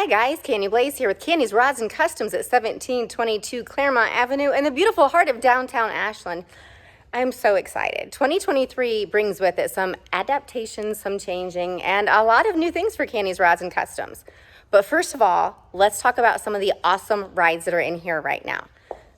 guys, Kandi Blaze here with Kandi's Rods and Customs at 1722 Claremont Avenue in the beautiful heart of downtown Ashland. I'm so excited. 2023 brings with it some adaptations, some changing, and a lot of new things for Kandi's Rods and Customs. But first of all, let's talk about some of the awesome rides that are in here right now.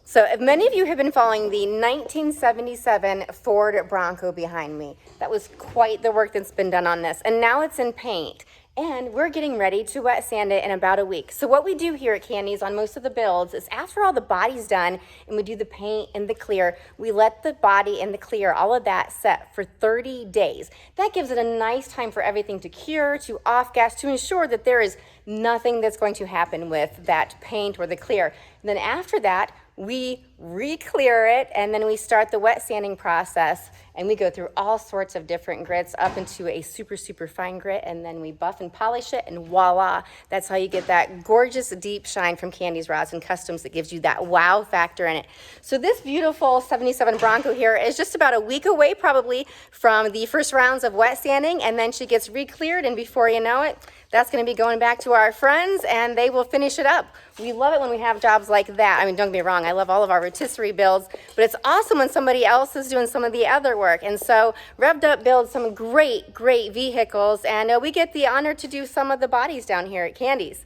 So if many of you have been following the 1977 Ford Bronco behind me, that was quite the work that's been done on this. And now it's in paint. And we're getting ready to wet sand it in about a week. So what we do here at Kandi's on most of the builds is after all the body's done and we do the paint and the clear, we let the body and the clear, all of that set for 30 days. That gives it a nice time for everything to cure, to off-gas, to ensure that there is nothing that's going to happen with that paint or the clear. And then after that, we re-clear it, and then we start the wet sanding process, and we go through all sorts of different grits up into a super, super fine grit, and then we buff and polish it, and voila, that's how you get that gorgeous deep shine from Kandi's Rods and Customs that gives you that wow factor in it. So this beautiful 77 Bronco here is just about a week away probably from the first rounds of wet sanding, and then she gets re-cleared, and before you know it, that's going to be going back to our friends, and they will finish it up. We love it when we have jobs like that. I mean, don't get me wrong, I love all of our rotisserie builds, but it's awesome when somebody else is doing some of the other work. And so Revved Up builds some great, great vehicles, and we get the honor to do some of the bodies down here at Kandi's.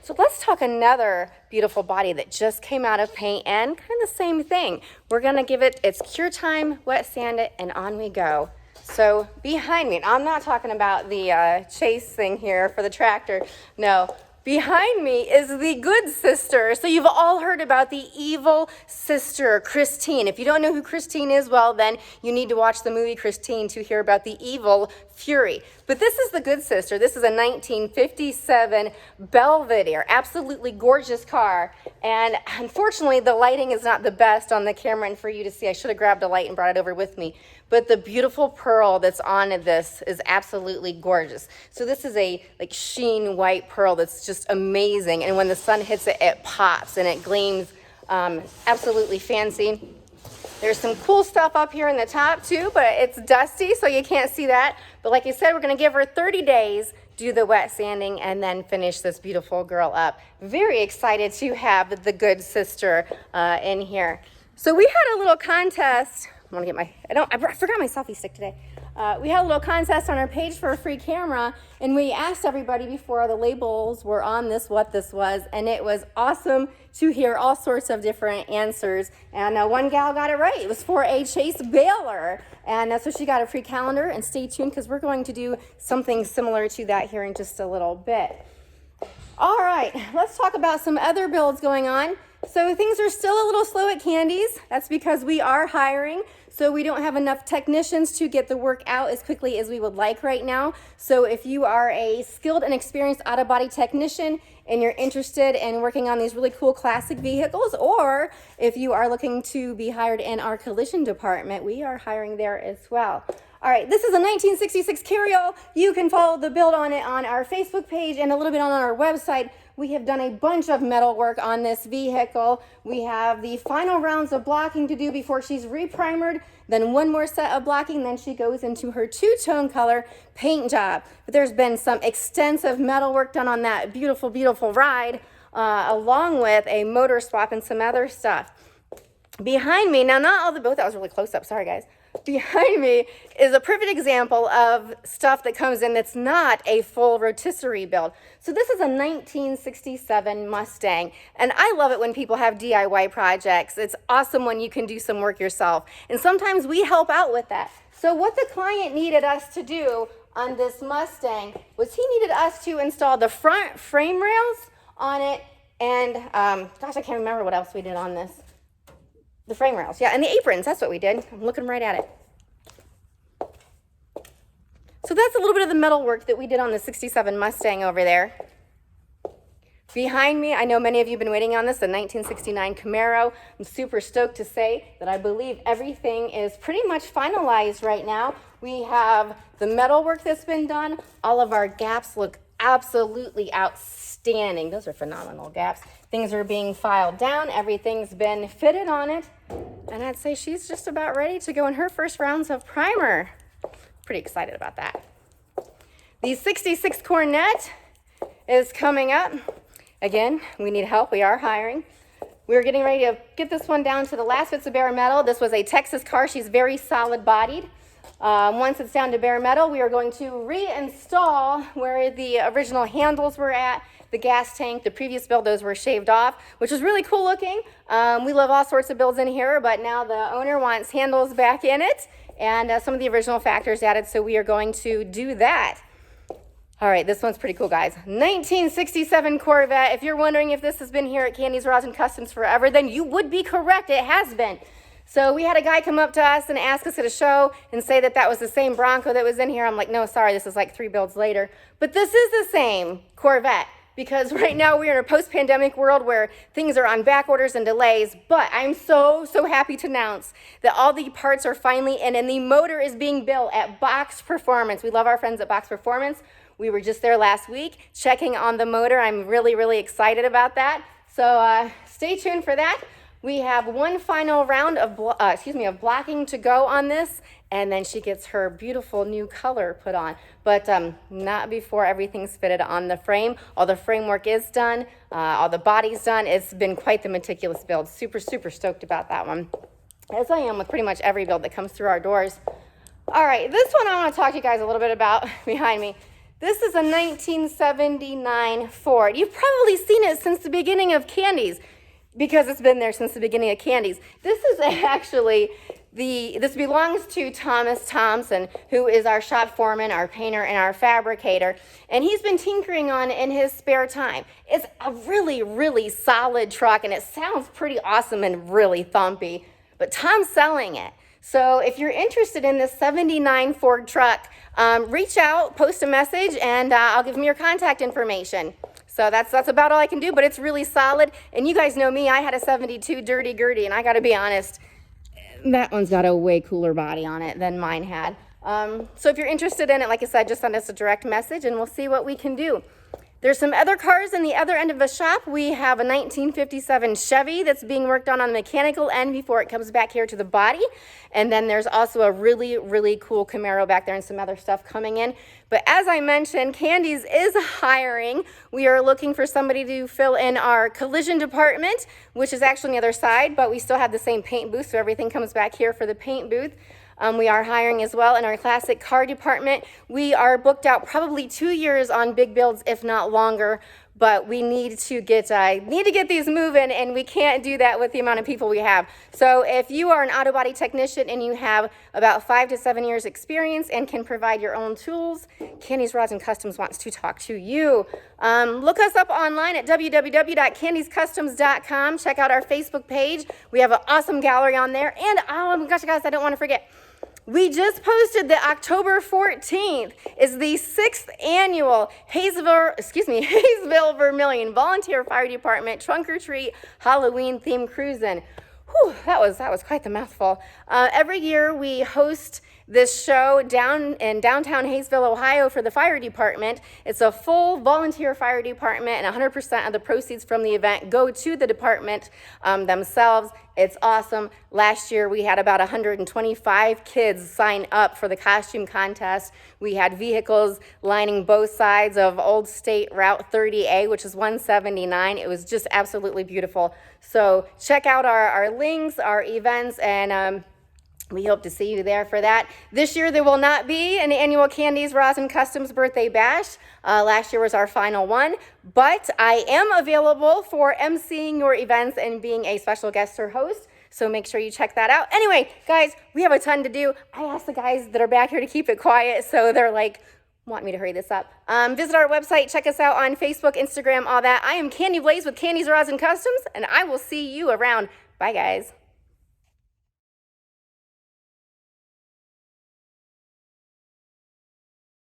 So let's talk another beautiful body that just came out of paint, and kind of the same thing. We're going to give it its cure time, wet sand it, and on we go. So behind me, I'm not talking about the chase thing here for the tractor. No, behind me is the good sister. So you've all heard about the evil sister, Christine. If you don't know who Christine is, well, then you need to watch the movie Christine to hear about the evil Fury. But this is the good sister. This is a 1957 Belvedere, absolutely gorgeous car. And unfortunately, the lighting is not the best on the camera and for you to see. I should have grabbed a light and brought it over with me. But the beautiful pearl that's on this is absolutely gorgeous. So this is a like sheen white pearl that's just amazing. And when the sun hits it, it pops and it gleams absolutely fancy. There's some cool stuff up here in the top too, but it's dusty, so you can't see that. But like I said, we're gonna give her 30 days, do the wet sanding, and then finish this beautiful girl up. Very excited to have the good sister in here. So we had a little contest. I want to get my, I forgot my selfie stick today. We had a little contest on our page for a free camera, and we asked everybody before the labels were on this what this was, and it was awesome to hear all sorts of different answers. And one gal got it right. It was for a Chase baler, and so she got a free calendar. And stay tuned because we're going to do something similar to that here in just a little bit. All right, let's talk about some other builds going on. So things are still a little slow at Kandi's. That's because we are hiring. So we don't have enough technicians to get the work out as quickly as we would like right now. So if you are a skilled and experienced auto body technician and you're interested in working on these really cool classic vehicles, or if you are looking to be hired in our collision department, we are hiring there as well. All right, this is a 1966 Carryall. You can follow the build on it on our Facebook page and a little bit on our website. We have done a bunch of metal work on this vehicle. We have the final rounds of blocking to do before she's reprimered, then one more set of blocking, then she goes into her two-tone color paint job. But there's been some extensive metal work done on that beautiful, beautiful ride, along with a motor swap and some other stuff. Behind me, now not all the build, that was really close up, sorry guys. Behind me is a perfect example of stuff that comes in that's not a full rotisserie build. So this is a 1967 Mustang, and I love it when people have DIY projects. It's awesome when you can do some work yourself, and sometimes we help out with that. So what the client needed us to do on this Mustang was he needed us to install the front frame rails on it, and gosh, I can't remember what else we did on this. The frame rails, yeah, and the aprons, that's what we did. I'm looking right at it. So that's a little bit of the metal work that we did on the 67 Mustang over there. Behind me, I know many of you have been waiting on this, the 1969 Camaro. I'm super stoked to say that I believe everything is pretty much finalized right now. We have the metal work that's been done. All of our gaps look absolutely outstanding. Those are phenomenal gaps. Things are being filed down. Everything's been fitted on it. And I'd say she's just about ready to go in her first rounds of primer. Pretty excited about that. The 66 Corvette is coming up. Again, we need help. We are hiring. We're getting ready to get this one down to the last bits of bare metal. This was a Texas car. She's very solid bodied. Once it's down to bare metal, we are going to reinstall where the original handles were at, the gas tank, the previous build, those were shaved off, which is really cool looking. We love all sorts of builds in here, but now the owner wants handles back in it and some of the original factors added, so we are going to do that. All right, this one's pretty cool, guys. 1967 Corvette. If you're wondering if this has been here at Kandi's Rosin Customs forever, then you would be correct. It has been. So we had a guy come up to us and ask us at a show and say that that was the same Bronco that was in here. I'm like, no, sorry, this is like 3 builds later. But this is the same Corvette, because right now we're in a post-pandemic world where things are on back orders and delays. But I'm so happy to announce that all the parts are finally in and the motor is being built at Box Performance. We love our friends at Box Performance. We were just there last week checking on the motor. I'm really excited about that. So stay tuned for that. We have one final round of blocking to go on this, and then she gets her beautiful new color put on. But not before everything's fitted on the frame. All the framework is done. All the body's done. It's been quite the meticulous build. Super stoked about that one, as I am with pretty much every build that comes through our doors. All right, this one I want to talk to you guys a little bit about behind me. This is a 1979 Ford. You've probably seen it since the beginning of Kandi's, because it's been there since the beginning of Kandi's. This is actually this belongs to Thomas Thompson, who is our shop foreman, our painter, and our fabricator, and he's been tinkering on it in his spare time. It's a really solid truck, and it sounds pretty awesome and really thumpy, but Tom's selling it. So if you're interested in this 79 Ford truck, reach out, post a message, and I'll give them your contact information. So that's about all I can do, but it's really solid. And you guys know me, I had a 72 Dirty Gertie, and I gotta be honest, that one's got a way cooler body on it than mine had. So if you're interested in it, like I said, just send us a direct message and we'll see what we can do. There's some other cars in the other end of the shop. We have a 1957 Chevy that's being worked on the mechanical end before it comes back here to the body. And then there's also a really cool Camaro back there and some other stuff coming in. But as I mentioned, Kandi's is hiring. We are looking for somebody to fill in our collision department, which is actually on the other side, but we still have the same paint booth, so everything comes back here for the paint booth. We are hiring as well in our classic car department. We are booked out probably 2 years on big builds, if not longer, but we need to get these moving, and we can't do that with the amount of people we have. So if you are an auto body technician and you have about 5 to 7 years experience and can provide your own tools, Kandi's Rosin Customs wants to talk to you. Look us up online at www.kandiscustoms.com. Check out our Facebook page. We have an awesome gallery on there. And oh my gosh, guys, I don't want to forget, we just posted that October 14th is the 6th annual Hayesville Vermilion Volunteer Fire Department Trunk or Treat Halloween themed cruising. Whew, that was quite the mouthful. Every year we host this show down in downtown Hayesville, Ohio for the fire department. It's a full volunteer fire department, and 100% of the proceeds from the event go to the department themselves. It's awesome. Last year we had about 125 kids sign up for the costume contest. We had vehicles lining both sides of Old State Route 30A, which is 179. It was just absolutely beautiful. So check out our links, our events, and we hope to see you there for that. This year there will not be an annual Kandi's Rosin Customs birthday bash. Last year was our final one, but I am available for emceeing your events and being a special guest or host. So make sure you check that out. Anyway, guys, we have a ton to do. I asked the guys that are back here to keep it quiet, so they're like, want me to hurry this up. Visit our website, check us out on Facebook, Instagram, all that. I am Kandi Blaze with Kandi's Rosin Customs, and I will see you around. Bye, guys.